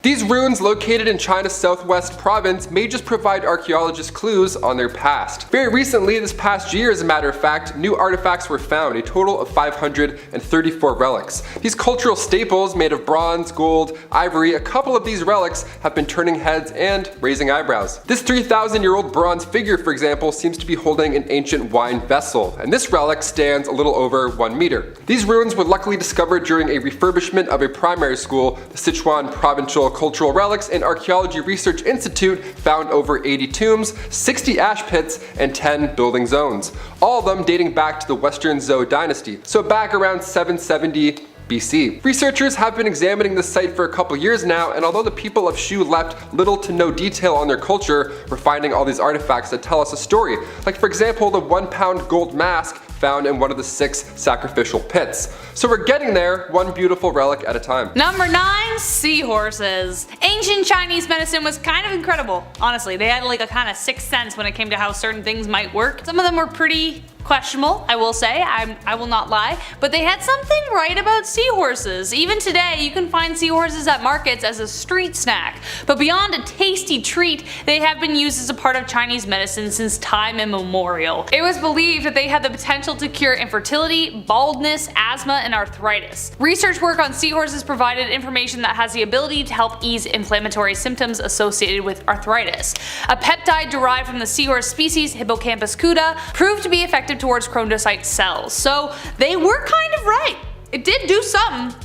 These ruins located in China's southwest province may just provide archaeologists clues on their past. Very recently, this past year as a matter of fact, new artifacts were found, a total of 534 relics. These cultural staples made of bronze, gold, ivory, a couple of these relics have been turning heads and raising eyebrows. This 3,000-year-old bronze figure, for example, seems to be holding an ancient wine vessel, and this relic stands a little over 1 meter. These ruins were luckily discovered during a refurbishment of a primary school. The Sichuan Provincial Cultural Relics and Archaeology Research Institute found over 80 tombs, 60 ash pits, and 10 building zones, all of them dating back to the Western Zhou dynasty, so back around 770 BC. Researchers have been examining this site for a couple years now, and although the people of Shu left little to no detail on their culture, we're finding all these artifacts that tell us a story. Like for example, the 1 pound gold mask found in one of the 6 sacrificial pits. So we're getting there, one beautiful relic at a time. Number 9, seahorses. Ancient Chinese medicine was kind of incredible. Honestly, they had like a kind of sixth sense when it came to how certain things might work. Some of them were pretty questionable, I will say, I will not lie, but they had something right about seahorses. Even today, you can find seahorses at markets as a street snack, but beyond a tasty treat, they have been used as a part of Chinese medicine since time immemorial. It was believed that they had the potential to cure infertility, baldness, asthma, and arthritis. Research work on seahorses provided information that has the ability to help ease inflammatory symptoms associated with arthritis. A peptide derived from the seahorse species Hippocampus cuta proved to be effective towards chondrocyte cells, so they were kind of right. It did do something.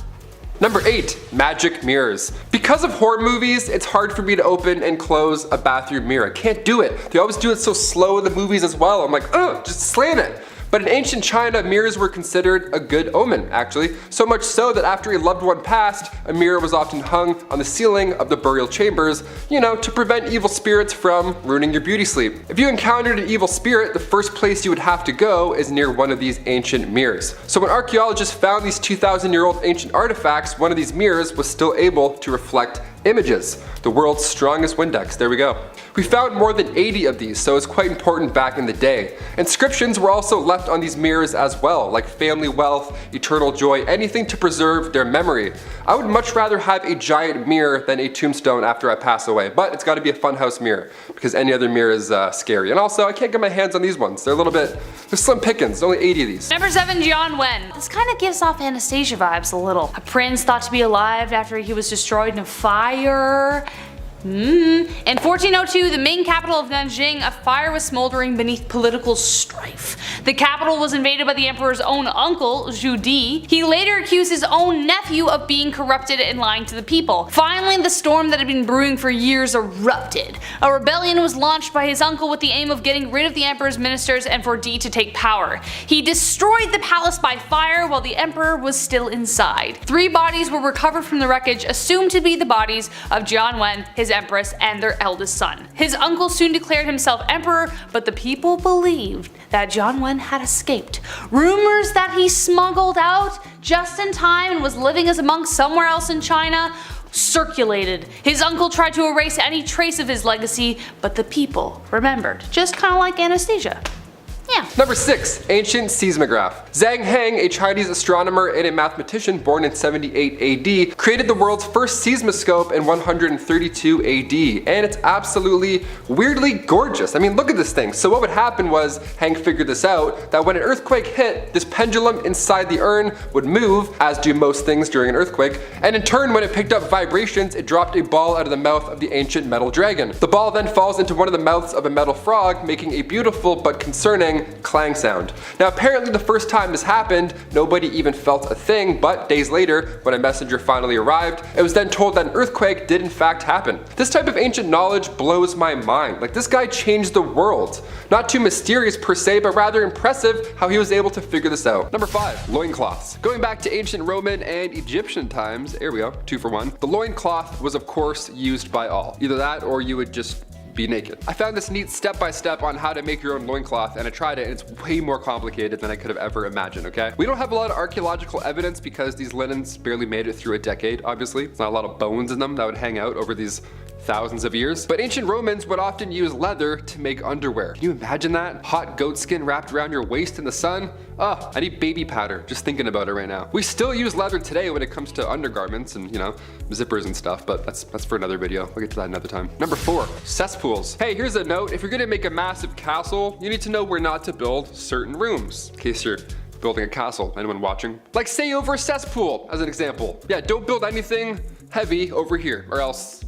Number 8. Magic mirrors. Because of horror movies, it's hard for me to open and close a bathroom mirror. I can't do it. They always do it so slow in the movies as well. I'm like, ugh, just slam it. But in ancient China, mirrors were considered a good omen, actually. So much so that after a loved one passed, a mirror was often hung on the ceiling of the burial chambers, you know, to prevent evil spirits from ruining your beauty sleep. If you encountered an evil spirit, the first place you would have to go is near one of these ancient mirrors. So when archaeologists found these 2,000-year-old ancient artifacts, one of these mirrors was still able to reflect images. The world's strongest Windex, there we go. We found more than 80 of these, so it's quite important back in the day. Inscriptions were also left on these mirrors as well, like family wealth, eternal joy, anything to preserve their memory. I would much rather have a giant mirror than a tombstone after I pass away, but it's gotta be a funhouse mirror, because any other mirror is scary. And also, I can't get my hands on these ones. They're a little bit, they're slim pickings, only 80 of these. Number 7, Jian Wen. This kind of gives off Anastasia vibes a little. A prince thought to be alive after he was destroyed in a fire. In 1402, the Ming capital of Nanjing, a fire was smoldering beneath political strife. The capital was invaded by the emperor's own uncle, Zhu Di. He later accused his own nephew of being corrupted and lying to the people. Finally, the storm that had been brewing for years erupted. A rebellion was launched by his uncle with the aim of getting rid of the emperor's ministers and for Di to take power. He destroyed the palace by fire while the emperor was still inside. 3 bodies were recovered from the wreckage, assumed to be the bodies of Jian Wen, his empress, and their eldest son. His uncle soon declared himself emperor, but the people believed that Jian Wen had escaped. Rumors that he smuggled out just in time and was living as a monk somewhere else in China circulated. His uncle tried to erase any trace of his legacy, but the people remembered, just kind of like Anastasia. Yeah. Number 6. Ancient seismograph. Zhang Heng, a Chinese astronomer and a mathematician born in 78 AD, created the world's first seismoscope in 132 AD, and it's absolutely weirdly gorgeous. I mean, look at this thing. So what would happen was, Heng figured this out, that when an earthquake hit, this pendulum inside the urn would move, as do most things during an earthquake, and in turn, when it picked up vibrations, it dropped a ball out of the mouth of the ancient metal dragon. The ball then falls into one of the mouths of a metal frog, making a beautiful but concerning clang sound. Now apparently the first time this happened, nobody even felt a thing, but days later, when a messenger finally arrived, it was then told that an earthquake did in fact happen. This type of ancient knowledge blows my mind. Like, this guy changed the world. Not too mysterious per se, but rather impressive how he was able to figure this out. Number 5. Loincloths. Going back to ancient Roman and Egyptian times, there we go, 2 for 1. The loincloth was of course used by all. Either that or you would just be naked. I found this neat step-by-step on how to make your own loincloth, and I tried it, and it's way more complicated than I could have ever imagined, okay? We don't have a lot of archaeological evidence because these linens barely made it through a decade, obviously. There's not a lot of bones in them that would hang out over these thousands of years. But ancient Romans would often use leather to make underwear. Can you imagine that? Hot goat skin wrapped around your waist in the sun? Oh, I need baby powder just thinking about it right now. We still use leather today when it comes to undergarments and, you know, zippers and stuff, but that's for another video. We'll get to that another time. Number 4, cesspools. Hey, here's a note. If you're gonna make a massive castle, you need to know where not to build certain rooms. In case you're building a castle, anyone watching? Like say over a cesspool, as an example. Yeah, don't build anything heavy over here, or else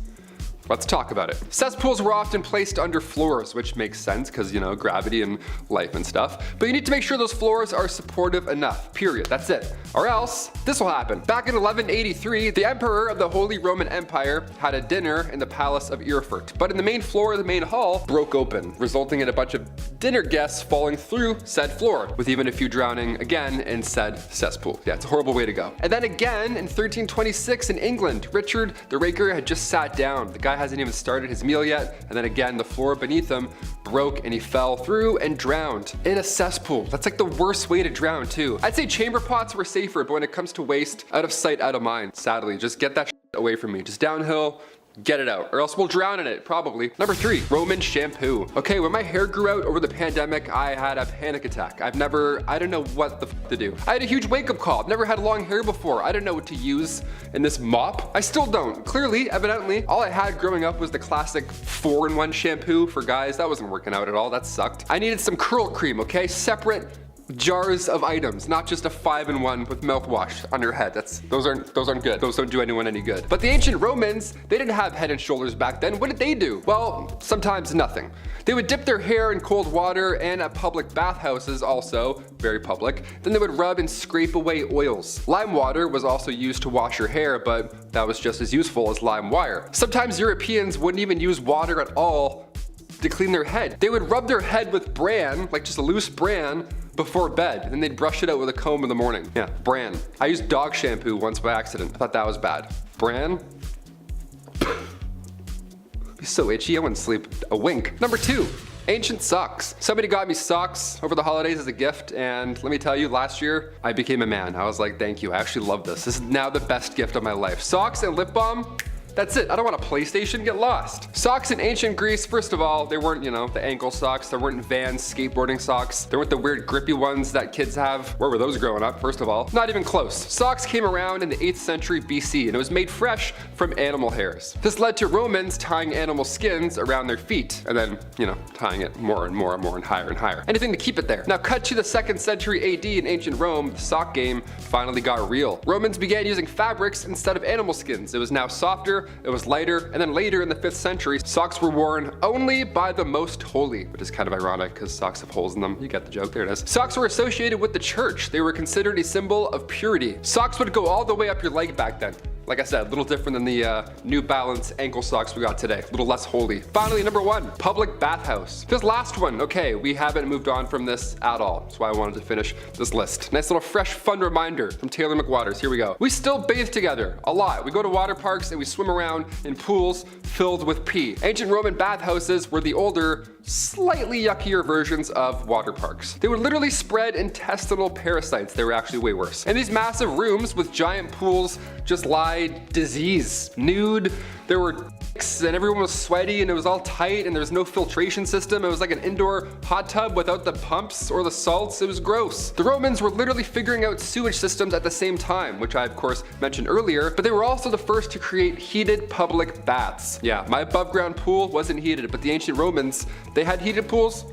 let's talk about it. Cesspools were often placed under floors, which makes sense because, you know, gravity and life and stuff. But you need to make sure those floors are supportive enough, period. That's it. Or else this will happen. Back in 1183, the emperor of the Holy Roman Empire had a dinner in the palace of Erfurt. But in the main floor of the main hall broke open, resulting in a bunch of dinner guests falling through said floor, with even a few drowning again in said cesspool. Yeah, it's a horrible way to go. And then again in 1326 in England, Richard the Raker had just sat down. The guy hasn't even started his meal yet, and then again the floor beneath him broke and he fell through and drowned in a cesspool. That's like the worst way to drown too. I'd say chamber pots were safer, but when it comes to waste, out of sight, out of mind. Sadly, just get that away from me. Just downhill, get it out, or else we'll drown in it, probably. Number 3, Roman shampoo. Okay, when my hair grew out over the pandemic, I had a panic attack. I don't know what the f to do. I had a huge wake-up call. I've never had long hair before. I didn't know what to use in this mop. I still don't. Clearly, evidently, all I had growing up was the classic 4-in-1 shampoo for guys. That wasn't working out at all. That sucked. I needed some curl cream, okay? Separate jars of items, not just a 5-in-1 with mouthwash on your head. Those aren't good. Those don't do anyone any good. But the ancient Romans, they didn't have Head and Shoulders back then. What did they do? Well, sometimes nothing. They would dip their hair in cold water, and at public bathhouses also, very public, then they would rub and scrape away oils. Lime water was also used to wash your hair, but that was just as useful as lime wire. Sometimes Europeans wouldn't even use water at all to clean their head. They would rub their head with bran, like just a loose bran, before bed, and then they'd brush it out with a comb in the morning. Yeah, bran. I used dog shampoo once by accident. I thought that was bad. Bran? Be so itchy, I wouldn't sleep a wink. Number 2, ancient socks. Somebody got me socks over the holidays as a gift, and let me tell you, last year, I became a man. I was like, thank you, I actually love this. This is now the best gift of my life. Socks and lip balm, that's it. I don't want a PlayStation, get lost. Socks in ancient Greece, first of all, they weren't, you know, the ankle socks. There weren't Vans skateboarding socks. There weren't the weird grippy ones that kids have. Where were those growing up, first of all? Not even close. Socks came around in the 8th century BC, and it was made fresh from animal hairs. This led to Romans tying animal skins around their feet, and then, you know, tying it more and more and more and higher. Anything to keep it there. Now cut to the 2nd century AD in ancient Rome, the sock game finally got real. Romans began using fabrics instead of animal skins. It was now softer, it was lighter, and then later in the 5th century, socks were worn only by the most holy, which is kind of ironic because socks have holes in them. You get the joke, there it is. Socks were associated with the church. They were considered a symbol of purity. Socks would go all the way up your leg back then. Like I said, a little different than the New Balance ankle socks we got today. A little less holy. Finally, number 1, public bathhouse. This last one, okay, we haven't moved on from this at all. That's why I wanted to finish this list. Nice little fresh, fun reminder from Taylor McWaters. Here we go. We still bathe together, a lot. We go to water parks and we swim around in pools filled with pee. Ancient Roman bathhouses were the older, slightly yuckier versions of water parks. They would literally spread intestinal parasites. They were actually way worse. And these massive rooms with giant pools just lie disease, nude. There were dicks and everyone was sweaty and it was all tight and there was no filtration system. It was like an indoor hot tub without the pumps or the salts. It was gross. The Romans were literally figuring out sewage systems at the same time, which I of course mentioned earlier, but they were also the first to create heated public baths. Yeah, my above ground pool wasn't heated, but the ancient Romans, they had heated pools.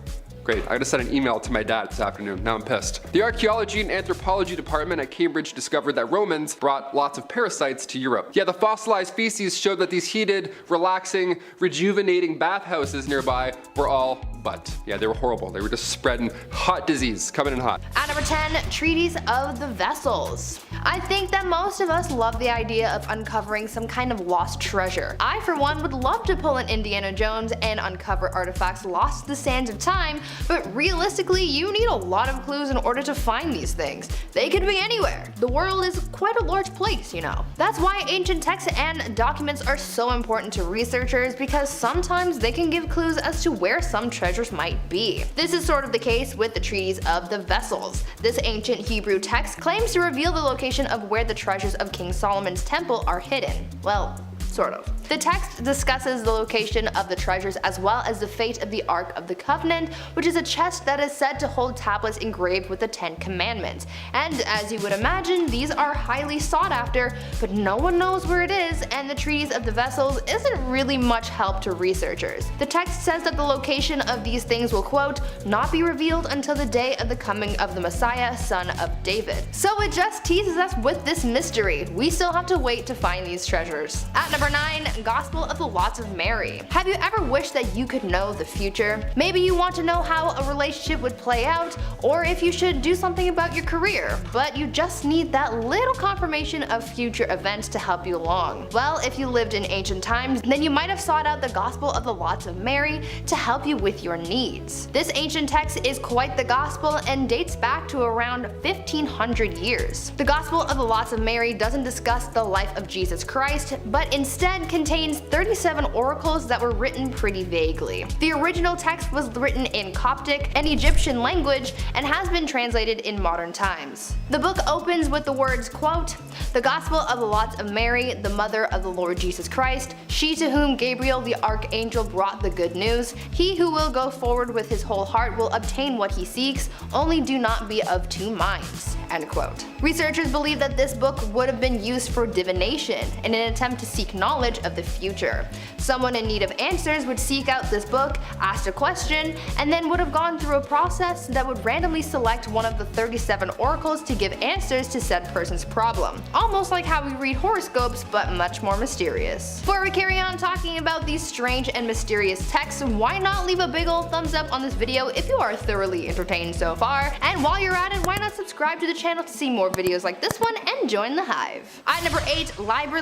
Great, I gotta send an email to my dad this afternoon, now I'm pissed. The archaeology and anthropology department at Cambridge discovered that Romans brought lots of parasites to Europe. Yeah, the fossilized feces showed that these heated, relaxing, rejuvenating bathhouses nearby were all but. Yeah, they were horrible. They were just spreading hot disease, coming in hot. At number 10, treaties of the vessels. I think that most of us love the idea of uncovering some kind of lost treasure. I, for one, would love to pull an Indiana Jones and uncover artifacts lost to the sands of time, but realistically, you need a lot of clues in order to find these things. They could be anywhere. The world is quite a large place, you know. That's why ancient texts and documents are so important to researchers, because sometimes they can give clues as to where some treasures might be. This is sort of the case with the treaties of the vessels. This ancient Hebrew text claims to reveal the location of where the treasures of King Solomon's temple are hidden. Well, Sort of. The text discusses the location of the treasures as well as the fate of the Ark of the Covenant, which is a chest that is said to hold tablets engraved with the 10 Commandments. And as you would imagine, these are highly sought after, but no one knows where it is, and the treaties of the vessels isn't really much help to researchers. The text says that the location of these things will, quote, not be revealed until the day of the coming of the Messiah, son of David. So it just teases us with this mystery. We still have to wait to find these treasures. At number 9, Gospel of the Lots of Mary. Have you ever wished that you could know the future? Maybe you want to know how a relationship would play out, or if you should do something about your career, but you just need that little confirmation of future events to help you along. Well, if you lived in ancient times, then you might have sought out the Gospel of the Lots of Mary to help you with your needs. This ancient text is quite the gospel and dates back to around 1500 years. The Gospel of the Lots of Mary doesn't discuss the life of Jesus Christ, but instead contains 37 oracles that were written pretty vaguely. The original text was written in Coptic, an Egyptian language, and has been translated in modern times. The book opens with the words, quote, the Gospel of the Lots of Mary, the mother of the Lord Jesus Christ, she to whom Gabriel the archangel brought the good news. He who will go forward with his whole heart will obtain what he seeks, only do not be of two minds. End quote. Researchers believe that this book would have been used for divination in an attempt to seek knowledge of the future. Someone in need of answers would seek out this book, ask a question, and then would have gone through a process that would randomly select one of the 37 oracles to give answers to said person's problem. Almost like how we read horoscopes, but much more mysterious. Before we carry on talking about these strange and mysterious texts, why not leave a big ol' thumbs up on this video if you are thoroughly entertained so far, and while you're at it, why not subscribe to the channel to see more videos like this one and join the hive. At number 8, Liber.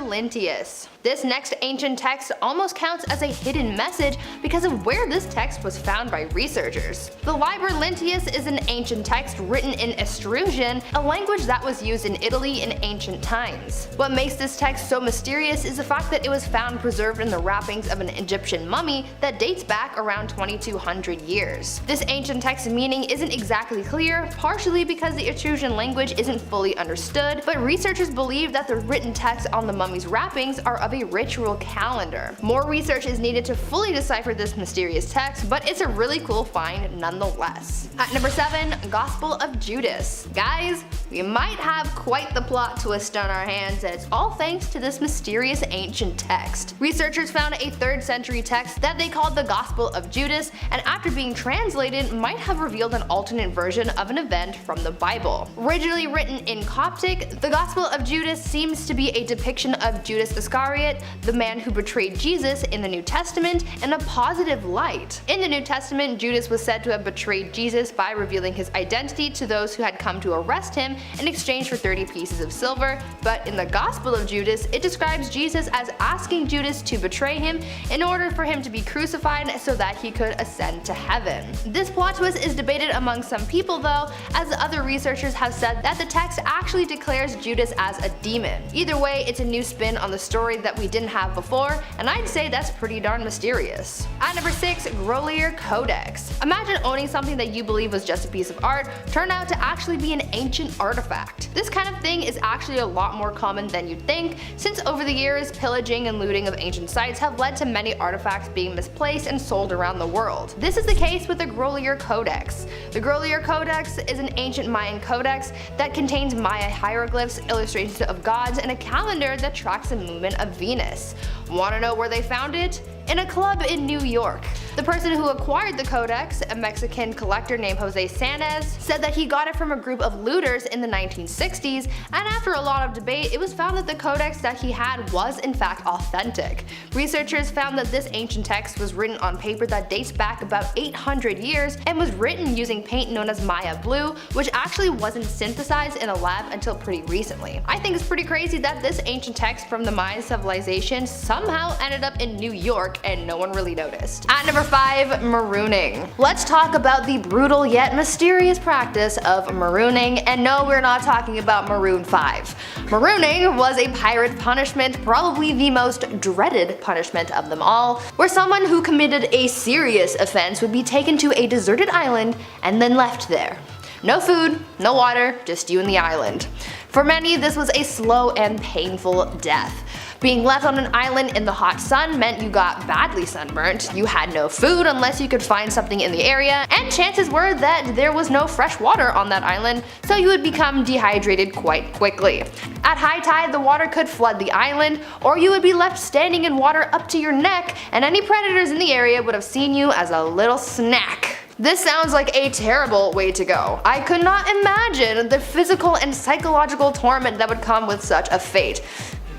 This next ancient text almost counts as a hidden message because of where this text was found by researchers. The Liber is an ancient text written in Etruscan, a language that was used in Italy in ancient times. What makes this text so mysterious is the fact that it was found preserved in the wrappings of an Egyptian mummy that dates back around 2200 years. This ancient text's meaning isn't exactly clear, partially because the Etruscan language isn't fully understood, but researchers believe that the written text on the mummy's wrappings are of a ritual calendar. More research is needed to fully decipher this mysterious text, but it's a really cool find nonetheless. At number 7, Gospel of Judas. Guys, we might have quite the plot twist on our hands, and it's all thanks to this mysterious ancient text. Researchers found a 3rd century text that they called the Gospel of Judas, and after being translated, might have revealed an alternate version of an event from the Bible. Originally written in Coptic, the Gospel of Judas seems to be a depiction of Judas Iscariot, the man who betrayed Jesus in the New Testament, in a positive light. In the New Testament, Judas was said to have betrayed Jesus by revealing his identity to those who had come to arrest him in exchange for 30 pieces of silver, but in the Gospel of Judas, it describes Jesus as asking Judas to betray him in order for him to be crucified so that he could ascend to heaven. This plot twist is debated among some people though, as other researchers have said that the text actually declares Judas as a demon. Either way, it's a new spin on the story that we didn't have before, and I'd say that's pretty darn mysterious. At number 6, Grolier Codex. Imagine owning something that you believe was just a piece of art turned out to actually be an ancient artifact. This kind of thing is actually a lot more common than you'd think, since over the years, pillaging and looting of ancient sites have led to many artifacts being misplaced and sold around the world. This is the case with the Grolier Codex. The Grolier Codex is an ancient Mayan codex that contains Maya hieroglyphs, illustrations of gods, and a calendar that tracks the movement of Venus. Wanna know where they found it? In a club in New York. The person who acquired the codex, a Mexican collector named Jose Sanez, said that he got it from a group of looters in the 1960s, and after a lot of debate, it was found that the codex that he had was in fact authentic. Researchers found that this ancient text was written on paper that dates back about 800 years and was written using paint known as Maya blue, which actually wasn't synthesized in a lab until pretty recently. I think it's pretty crazy that this ancient text from the Mayan civilization somehow ended up in New York and no one really noticed. At number 5, Marooning. Let's talk about the brutal yet mysterious practice of Marooning, and no, we're not talking about Maroon 5. Marooning was a pirate punishment, probably the most dreaded punishment of them all, where someone who committed a serious offense would be taken to a deserted island and then left there. No food, no water, just you and the island. For many, this was a slow and painful death. Being left on an island in the hot sun meant you got badly sunburnt, you had no food unless you could find something in the area, and chances were that there was no fresh water on that island, so you would become dehydrated quite quickly. At high tide, the water could flood the island, or you would be left standing in water up to your neck, and any predators in the area would have seen you as a little snack. This sounds like a terrible way to go. I could not imagine the physical and psychological torment that would come with such a fate.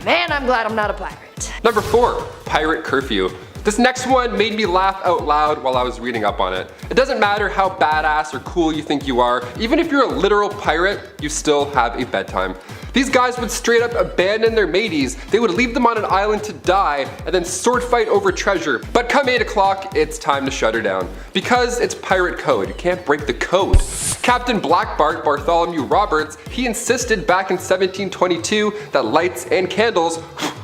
Man, I'm glad I'm not a pirate. Number 4, pirate curfew. This next one made me laugh out loud while I was reading up on it. It doesn't matter how badass or cool you think you are, even if you're a literal pirate, you still have a bedtime. These guys would straight up abandon their mateys, they would leave them on an island to die, and then sword fight over treasure. But come 8 o'clock, it's time to shut her down. Because it's pirate code, you can't break the code. Captain Black Bart Bartholomew Roberts, he insisted back in 1722 that lights and candles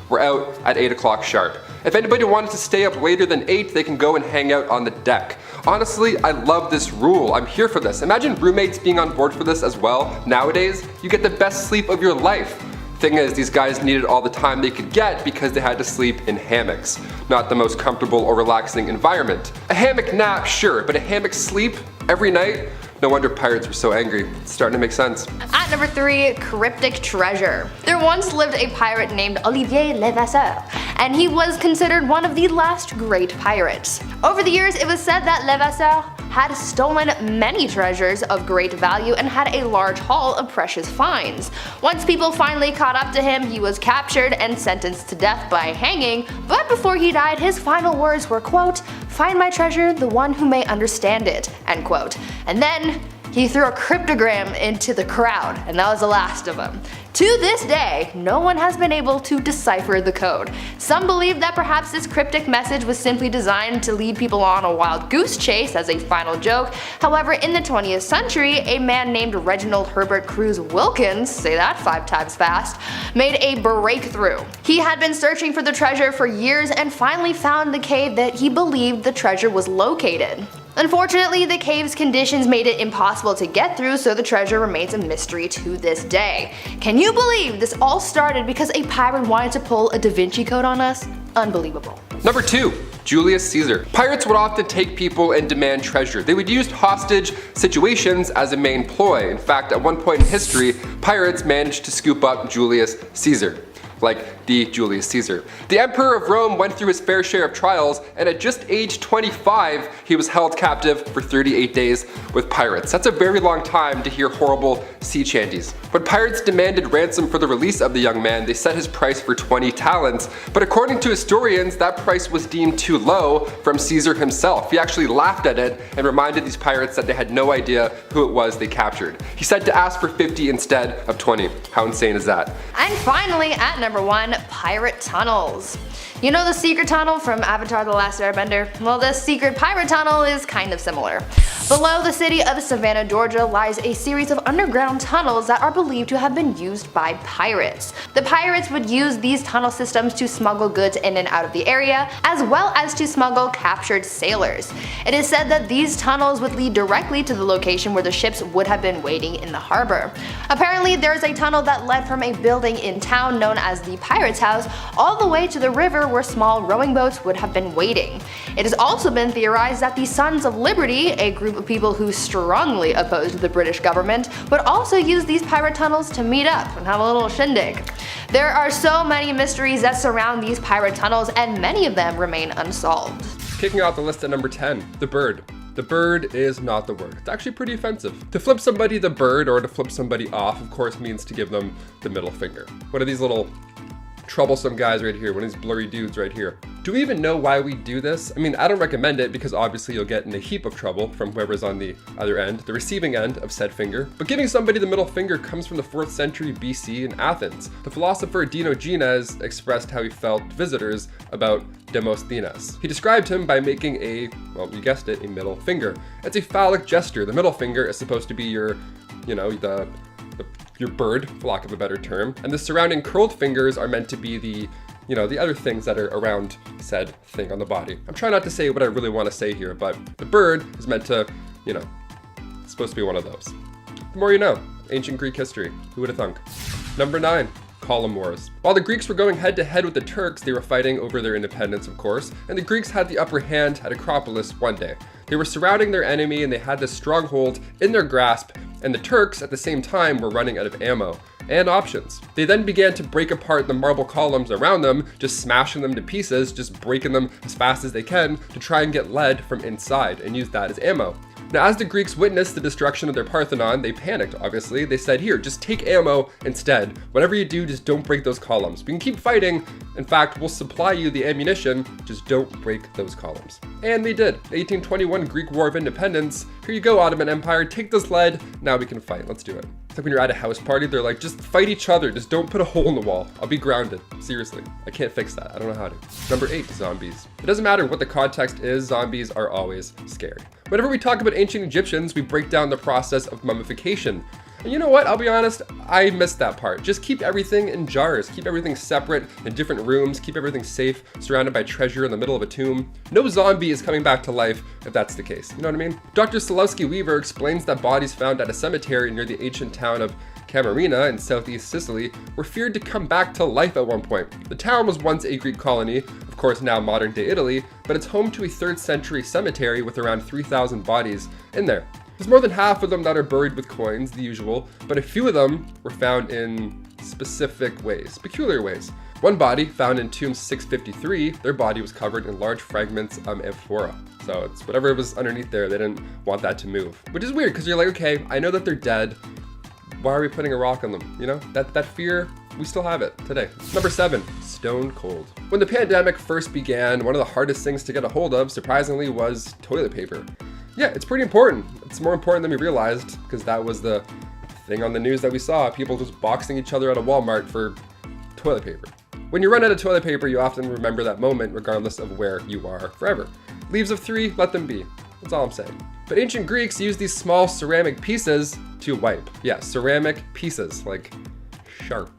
were out at 8 o'clock sharp. If anybody wanted to stay up later than 8, they can go and hang out on the deck. Honestly, I love this rule. I'm here for this. Imagine roommates being on board for this as well. Nowadays, you get the best sleep of your life. Thing is, these guys needed all the time they could get because they had to sleep in hammocks. Not the most comfortable or relaxing environment. A hammock nap, sure, but a hammock sleep every night? No wonder pirates were so angry. It's starting to make sense. At number 3, Cryptic Treasure. There once lived a pirate named Olivier Levasseur, and he was considered one of the last great pirates. Over the years, it was said that Levasseur had stolen many treasures of great value and had a large haul of precious finds. Once people finally caught up to him, he was captured and sentenced to death by hanging, but before he died, his final words were, quote, "Find my treasure, the one who may understand it," end quote. And then he threw a cryptogram into the crowd, and that was the last of them. To this day, no one has been able to decipher the code. Some believe that perhaps this cryptic message was simply designed to lead people on a wild goose chase as a final joke. However, in the 20th century, a man named Reginald Herbert Cruz Wilkins, say that 5 times fast, made a breakthrough. He had been searching for the treasure for years and finally found the cave that he believed the treasure was located. Unfortunately, the cave's conditions made it impossible to get through, so the treasure remains a mystery to this day. Can you believe this all started because a pirate wanted to pull a Da Vinci Code on us? Unbelievable. Number 2, Julius Caesar. Pirates would often take people and demand treasure. They would use hostage situations as a main ploy. In fact, at one point in history, pirates managed to scoop up Julius Caesar. Like the Julius Caesar. The Emperor of Rome went through his fair share of trials, and at just age 25, he was held captive for 38 days with pirates. That's a very long time to hear horrible sea chanties. When pirates demanded ransom for the release of the young man, they set his price for 20 talents, but according to historians, that price was deemed too low from Caesar himself. He actually laughed at it and reminded these pirates that they had no idea who it was they captured. He said to ask for 50 instead of 20. How insane is that? And finally, at number 1, pirate tunnels. You know the secret tunnel from Avatar: The Last Airbender? Well, the secret pirate tunnel is kind of similar. Below the city of Savannah, Georgia lies a series of underground tunnels that are believed to have been used by pirates. The pirates would use these tunnel systems to smuggle goods in and out of the area, as well as to smuggle captured sailors. It is said that these tunnels would lead directly to the location where the ships would have been waiting in the harbor. Apparently, there is a tunnel that led from a building in town known as the Pirate's House all the way to the river where small rowing boats would have been waiting. It has also been theorized that the Sons of Liberty, a group of people who strongly opposed the British government, would also use these pirate tunnels to meet up and have a little shindig. There are so many mysteries that surround these pirate tunnels, and many of them remain unsolved. Kicking off the list at number 10, the bird. The bird is not the word. It's actually pretty offensive. To flip somebody the bird or to flip somebody off, of course, means to give them the middle finger. What are these little troublesome guys right here, one of these blurry dudes right here? Do we even know why we do this? I mean, I don't recommend it because obviously you'll get in a heap of trouble from whoever's on the other end, the receiving end of said finger. But giving somebody the middle finger comes from the 4th century BC in Athens. The philosopher Diogenes expressed how he felt to visitors about Demosthenes. He described him by making a, well, you guessed it, a middle finger. It's a phallic gesture. The middle finger is supposed to be your, your bird, for lack of a better term, and the surrounding curled fingers are meant to be the other things that are around said thing on the body. I'm trying not to say what I really want to say here, but the bird is meant to, it's supposed to be one of those. The more you know. Ancient Greek history. Who would have thunk? Number 9. column wars. While the Greeks were going head to head with the Turks, they were fighting over their independence, of course, and the Greeks had the upper hand at Acropolis one day. They were surrounding their enemy and they had this stronghold in their grasp, and the Turks at the same time were running out of ammo and options. They then began to break apart the marble columns around them, just smashing them to pieces, just breaking them as fast as they can to try and get lead from inside and use that as ammo. Now, as the Greeks witnessed the destruction of their Parthenon, they panicked, obviously. They said, here, just take ammo instead. Whatever you do, just don't break those columns. We can keep fighting. In fact, we'll supply you the ammunition, just don't break those columns. And they did. The 1821 Greek War of Independence. Here you go, Ottoman Empire, take this lead. Now we can fight, let's do it. It's like when you're at a house party, they're like, just fight each other, just don't put a hole in the wall. I'll be grounded, seriously. I can't fix that, I don't know how to. Number 8, zombies. It doesn't matter what the context is, zombies are always scared. Whenever we talk about ancient Egyptians, we break down the process of mummification. And you know what, I'll be honest, I missed that part. Just keep everything in jars, keep everything separate in different rooms, keep everything safe, surrounded by treasure in the middle of a tomb. No zombie is coming back to life if that's the case, you know what I mean? Dr. Solowski-Weaver explains that bodies found at a cemetery near the ancient town of Camarina in southeast Sicily were feared to come back to life at one point. The town was once a Greek colony, of course now modern day Italy, but it's home to a 3rd century cemetery with around 3,000 bodies in there. There's more than half of them that are buried with coins, the usual, but a few of them were found in specific ways, peculiar ways. One body, found in tomb 653, their body was covered in large fragments of amphora. So it's whatever was underneath there, they didn't want that to move. Which is weird, because you're like, okay, I know that they're dead. Why are we putting a rock on them? You know, that fear, we still have it today. Number 7, stone cold. When the pandemic first began, one of the hardest things to get a hold of, surprisingly, was toilet paper. Yeah, it's pretty important. It's more important than we realized, because that was the thing on the news that we saw, people just boxing each other at a Walmart for toilet paper. When you run out of toilet paper, you often remember that moment regardless of where you are forever. Leaves of 3, let them be. That's all I'm saying. But ancient Greeks used these small ceramic pieces to wipe. Yeah, ceramic pieces, like sharp.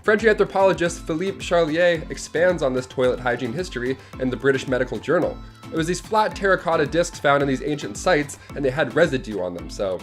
French anthropologist Philippe Charlier expands on this toilet hygiene history in the British Medical Journal. It was these flat terracotta discs found in these ancient sites, and they had residue on them, so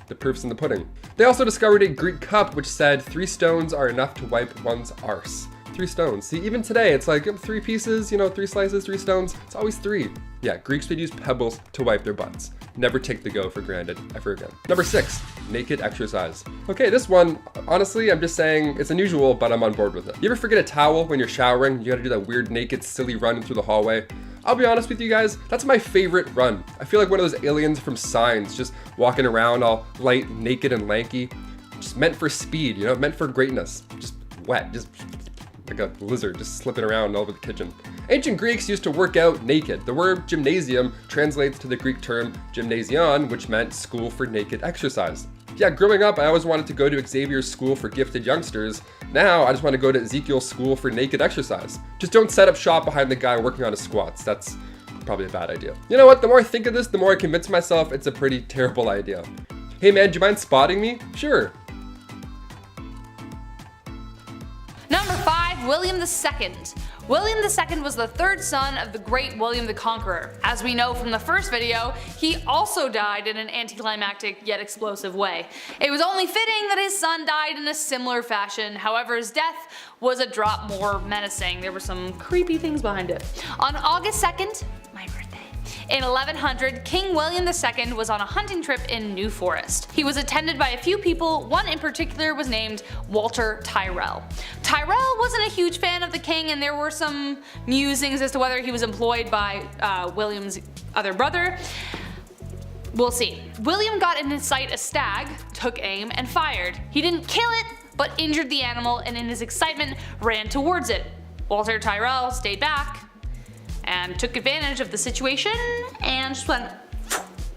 the proof's in the pudding. They also discovered a Greek cup which said 3 stones are enough to wipe one's arse. 3 stones. See, even today, it's like 3 pieces, 3 slices, 3 stones. It's always 3. Yeah, Greeks would use pebbles to wipe their butts. Never take the go for granted ever again. Number 6, naked exercise. Okay, this one, honestly, I'm just saying it's unusual, but I'm on board with it. You ever forget a towel when you're showering? You gotta do that weird, naked, silly run through the hallway. I'll be honest with you guys, that's my favorite run. I feel like one of those aliens from Signs, just walking around all light, naked, and lanky. Just meant for speed, meant for greatness. Just wet, just like a lizard just slipping around all over the kitchen. Ancient Greeks used to work out naked. The word gymnasium translates to the Greek term gymnasion, which meant school for naked exercise. Yeah, growing up, I always wanted to go to Xavier's school for gifted youngsters. Now, I just want to go to Ezekiel's school for naked exercise. Just don't set up shop behind the guy working on his squats. That's probably a bad idea. You know what? The more I think of this, the more I convince myself it's a pretty terrible idea. Hey man, do you mind spotting me? Sure. Number 5, William II. William II was the 3rd son of the great William the Conqueror. As we know from the first video, he also died in an anticlimactic yet explosive way. It was only fitting that his son died in a similar fashion, however his death was a drop more menacing. There were some creepy things behind it. On August 2nd, my birthday, in 1100, King William II was on a hunting trip in New Forest. He was attended by a few people, one in particular was named Walter Tyrrell. Tyrrell wasn't a huge fan of the king, and there were some musings as to whether he was employed by William's other brother. We'll see. William got in his sight a stag, took aim, and fired. He didn't kill it, but injured the animal, and in his excitement ran towards it. Walter Tyrrell stayed back and took advantage of the situation and just went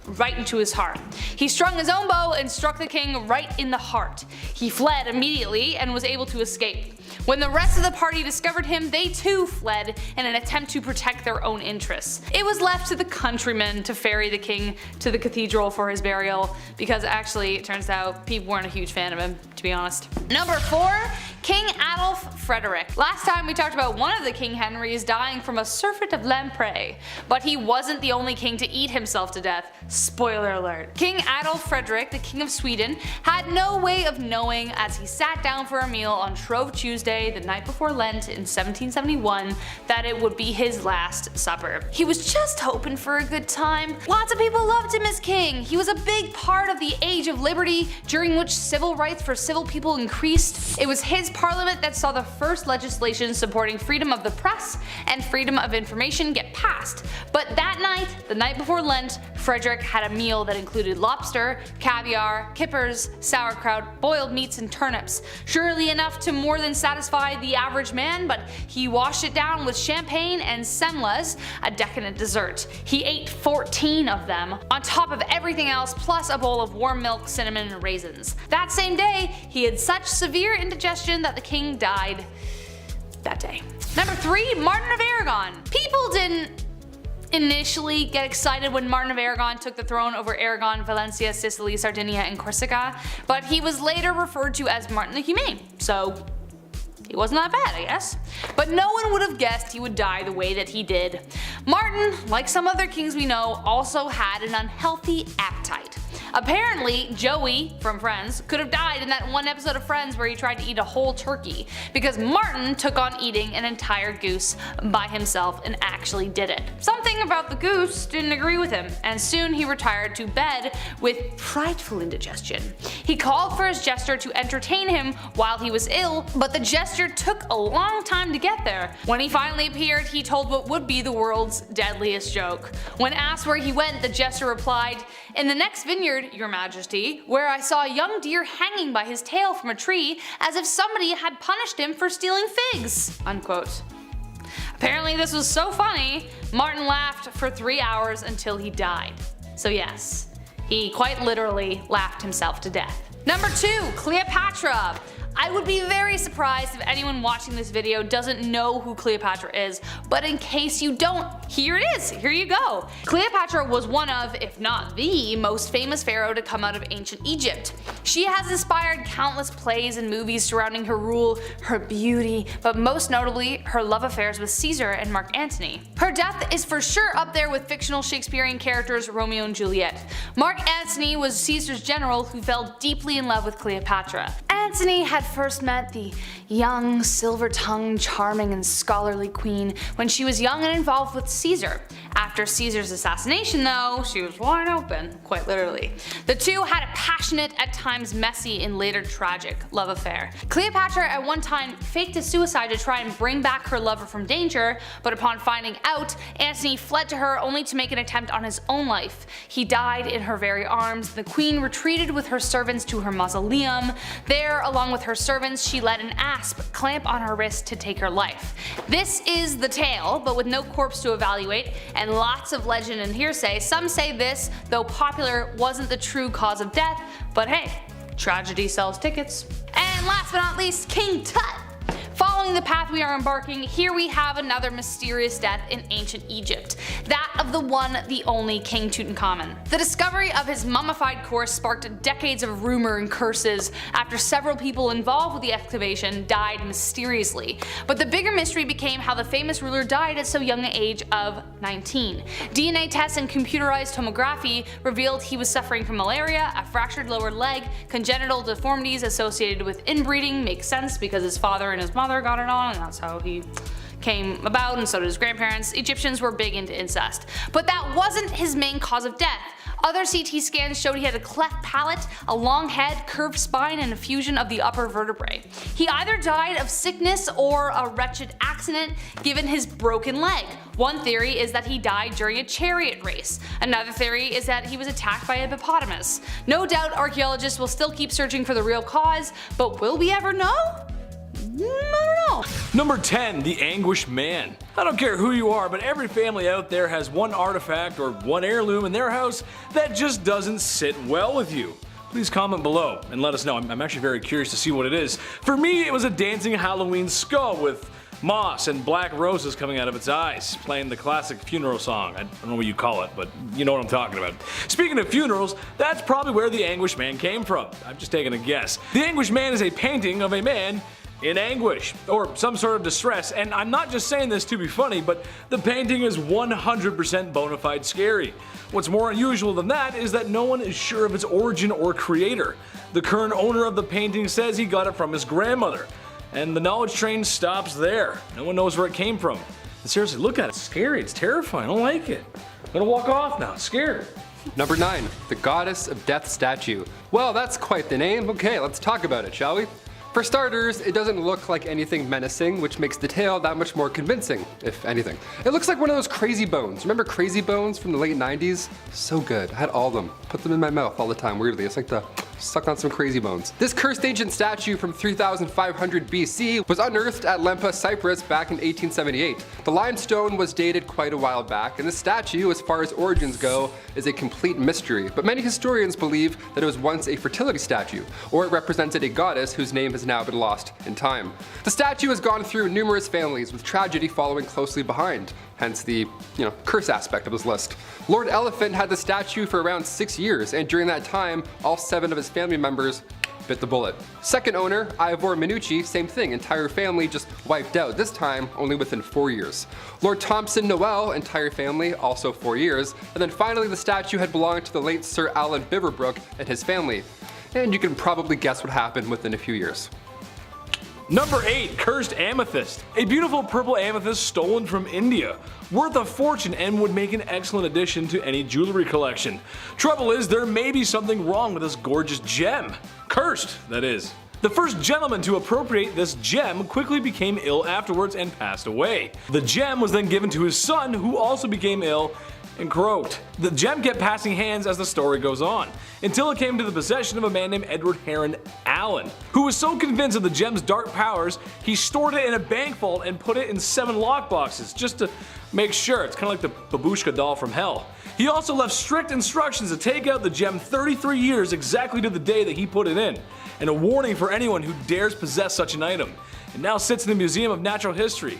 right into his heart. He strung his own bow and struck the king right in the heart. He fled immediately and was able to escape. When the rest of the party discovered him, they too fled in an attempt to protect their own interests. It was left to the countrymen to ferry the king to the cathedral for his burial, because actually it turns out people weren't a huge fan of him. to be honest. Number 4. King Adolf Frederick. Last time we talked about one of the King Henrys dying from a surfeit of lamprey, but he wasn't the only king to eat himself to death. Spoiler alert. King Adolf Frederick, the King of Sweden, had no way of knowing as he sat down for a meal on Shrove Tuesday, the night before Lent in 1771, that it would be his last supper. He was just hoping for a good time. Lots of people loved him as king. He was a big part of the Age of Liberty, during which civil rights for civil people increased. It was his parliament that saw the first legislation supporting freedom of the press and freedom of information get passed. But that night, the night before Lent, Frederick had a meal that included lobster, caviar, kippers, sauerkraut, boiled meats, and turnips. Surely enough to more than satisfy the average man, but he washed it down with champagne and semlas, a decadent dessert. He ate 14 of them, on top of everything else, plus a bowl of warm milk, cinnamon, and raisins. That same day, he had such severe indigestion that the king died that day. Number 3. Martin of Aragon. People didn't initially get excited when Martin of Aragon took the throne over Aragon, Valencia, Sicily, Sardinia, and Corsica, but he was later referred to as Martin the Humane, so he wasn't that bad, I guess. But no one would have guessed he would die the way that he did. Martin, like some other kings we know, also had an unhealthy appetite. Apparently, Joey from Friends could have died in that one episode of Friends where he tried to eat a whole turkey, because Martin took on eating an entire goose by himself and actually did it. Something about the goose didn't agree with him, and soon he retired to bed with frightful indigestion. He called for his jester to entertain him while he was ill, but the jester took a long time to get there. When he finally appeared, he told what would be the world's deadliest joke. When asked where he went, the jester replied, "In the next vineyard, your majesty, where I saw a young deer hanging by his tail from a tree, as if somebody had punished him for stealing figs." Unquote. Apparently this was so funny, Martin laughed for 3 hours until he died. So yes, he quite literally laughed himself to death. Number 2. Cleopatra. I would be very surprised if anyone watching this video doesn't know who Cleopatra is, but in case you don't, here it is, here you go. Cleopatra was one of, if not the, most famous pharaoh to come out of ancient Egypt. She has inspired countless plays and movies surrounding her rule, her beauty, but most notably her love affairs with Caesar and Mark Antony. Her death is for sure up there with fictional Shakespearean characters Romeo and Juliet. Mark Antony was Caesar's general who fell deeply in love with Cleopatra. Antony had first met the young, silver-tongued, charming, and scholarly queen when she was young and involved with Caesar. After Caesar's assassination though, she was wide open, quite literally. The two had a passionate, at times messy, and later tragic love affair. Cleopatra at one time faked a suicide to try and bring back her lover from danger, but upon finding out, Antony fled to her only to make an attempt on his own life. He died in her very arms. The queen retreated with her servants to her mausoleum. There, along with her servants, she let an asp clamp on her wrist to take her life. This is the tale, but with no corpse to evaluate, and lots of legend and hearsay. Some say this, though popular, wasn't the true cause of death, but hey, tragedy sells tickets. And last but not least, King Tut. Following the path we are embarking, here we have another mysterious death in ancient Egypt, that of the one, the only King Tutankhamun. The discovery of his mummified corpse sparked decades of rumor and curses after several people involved with the excavation died mysteriously. But the bigger mystery became how the famous ruler died at so young an age of 19. DNA tests and computerized tomography revealed he was suffering from malaria, a fractured lower leg, congenital deformities associated with inbreeding. Makes sense because his father and his mother got it on, and that's how he came about, and so did his grandparents. Egyptians were big into incest. But that wasn't his main cause of death. Other CT scans showed he had a cleft palate, a long head, curved spine, and a fusion of the upper vertebrae. He either died of sickness or a wretched accident given his broken leg. One theory is that he died during a chariot race. Another theory is that he was attacked by a hippopotamus. No doubt archaeologists will still keep searching for the real cause, but will we ever know? I don't know. Number 10, the Anguish Man. I don't care who you are, but every family out there has one artifact or one heirloom in their house that just doesn't sit well with you. Please comment below and let us know. I'm actually very curious to see what it is. For me, it was a dancing Halloween skull with moss and black roses coming out of its eyes, playing the classic funeral song. I don't know what you call it, but you know what I'm talking about. Speaking of funerals, that's probably where the Anguish Man came from. I'm just taking a guess. The Anguish Man is a painting of a man in anguish, or some sort of distress, and I'm not just saying this to be funny, but the painting is 100% bona fide scary. What's more unusual than that is that no one is sure of its origin or creator. The current owner of the painting says he got it from his grandmother, and the knowledge train stops there. No one knows where it came from. And seriously, look at it, it's scary, it's terrifying, I don't like it. I'm gonna walk off now, scared. Number 9, the Goddess of Death statue. Well, that's quite the name. Okay, let's talk about it, shall we? For starters, it doesn't look like anything menacing, which makes the tale that much more convincing, if anything. It looks like one of those Crazy Bones. Remember Crazy Bones from the late 90s? So good. I had all of them. Put them in my mouth all the time, weirdly. It's like the suck on some Crazy Bones. This cursed ancient statue from 3500 BC was unearthed at Lempa, Cyprus back in 1878. The limestone was dated quite a while back, and the statue, as far as origins go, is a complete mystery. But many historians believe that it was once a fertility statue, or it represented a goddess whose name has now been lost in time. The statue has gone through numerous families, with tragedy following closely behind. Hence the, curse aspect of this list. Lord Elephant had the statue for around 6 years, and during that time, all 7 of his family members bit the bullet. Second owner, Ivor Minucci, same thing, entire family just wiped out, this time only within 4 years. Lord Thompson Noel, entire family, also 4 years, and then finally the statue had belonged to the late Sir Alan Biverbrook and his family. And you can probably guess what happened within a few years. Number 8, Cursed Amethyst. A beautiful purple amethyst stolen from India. Worth a fortune and would make an excellent addition to any jewelry collection. Trouble is, there may be something wrong with this gorgeous gem. Cursed, that is. The first gentleman to appropriate this gem quickly became ill afterwards and passed away. The gem was then given to his son, who also became ill and croaked. The gem kept passing hands as the story goes on, until it came to the possession of a man named Edward Heron Allen, who was so convinced of the gem's dark powers, he stored it in a bank vault and put it in 7 lockboxes, just to make sure. It's kind of like the babushka doll from hell. He also left strict instructions to take out the gem 33 years exactly to the day that he put it in, and a warning for anyone who dares possess such an item. It now sits in the Museum of Natural History.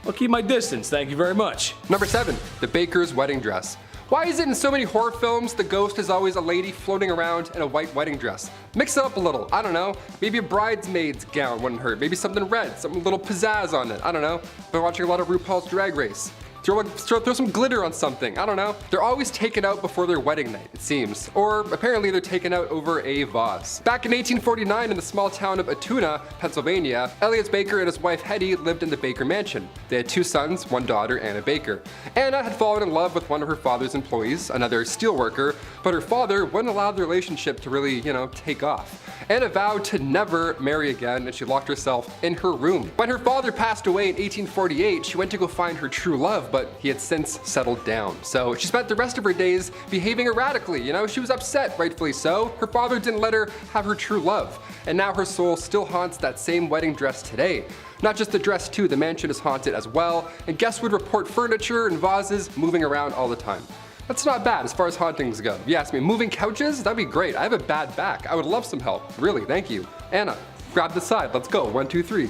I'll keep my distance, thank you very much. Number 7, the baker's wedding dress. Why is it in so many horror films the ghost is always a lady floating around in a white wedding dress? Mix it up a little, I don't know. Maybe a bridesmaid's gown wouldn't hurt. Maybe something red, something a little pizzazz on it, I don't know. Been watching a lot of RuPaul's Drag Race. Throw some glitter on something, I don't know. They're always taken out before their wedding night, it seems. Or apparently they're taken out over a vase. Back in 1849 in the small town of Altoona, Pennsylvania, Elias Baker and his wife Hetty lived in the Baker mansion. They had 2 sons, 1 daughter, and a baker. Anna had fallen in love with one of her father's employees, another steel worker, but her father wouldn't allow the relationship to really, take off. Anna vowed to never marry again, and she locked herself in her room. When her father passed away in 1848, she went to go find her true love, but he had since settled down. So she spent the rest of her days behaving erratically, She was upset, rightfully so. Her father didn't let her have her true love, and now her soul still haunts that same wedding dress today. Not just the dress too, the mansion is haunted as well, and guests would report furniture and vases moving around all the time. That's not bad as far as hauntings go. If you ask me, moving couches? That'd be great. I have a bad back. I would love some help. Really, thank you. Anna, grab the side. Let's go. 1, 2, 3.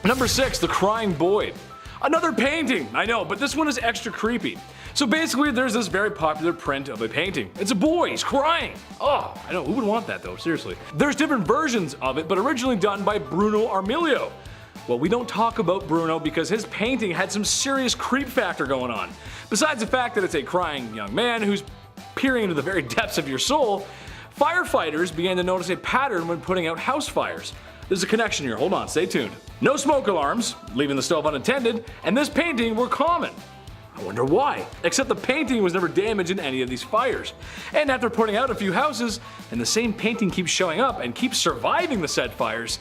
Number 6, the Crying Boy. Another painting, I know, but this one is extra creepy. So basically there's this very popular print of a painting. It's a boy, he's crying. Oh, I know, who would want that though, seriously. There's different versions of it, but originally done by Bruno Armilio. Well, we don't talk about Bruno because his painting had some serious creep factor going on. Besides the fact that it's a crying young man who's peering into the very depths of your soul, firefighters began to notice a pattern when putting out house fires. There's a connection here, hold on, stay tuned. No smoke alarms, leaving the stove unattended, and this painting were common. I wonder why, except the painting was never damaged in any of these fires. And after putting out a few houses, and the same painting keeps showing up and keeps surviving the said fires,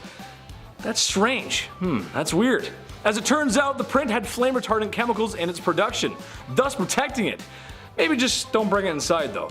that's strange. That's weird. As it turns out, the print had flame retardant chemicals in its production, thus protecting it. Maybe just don't bring it inside though.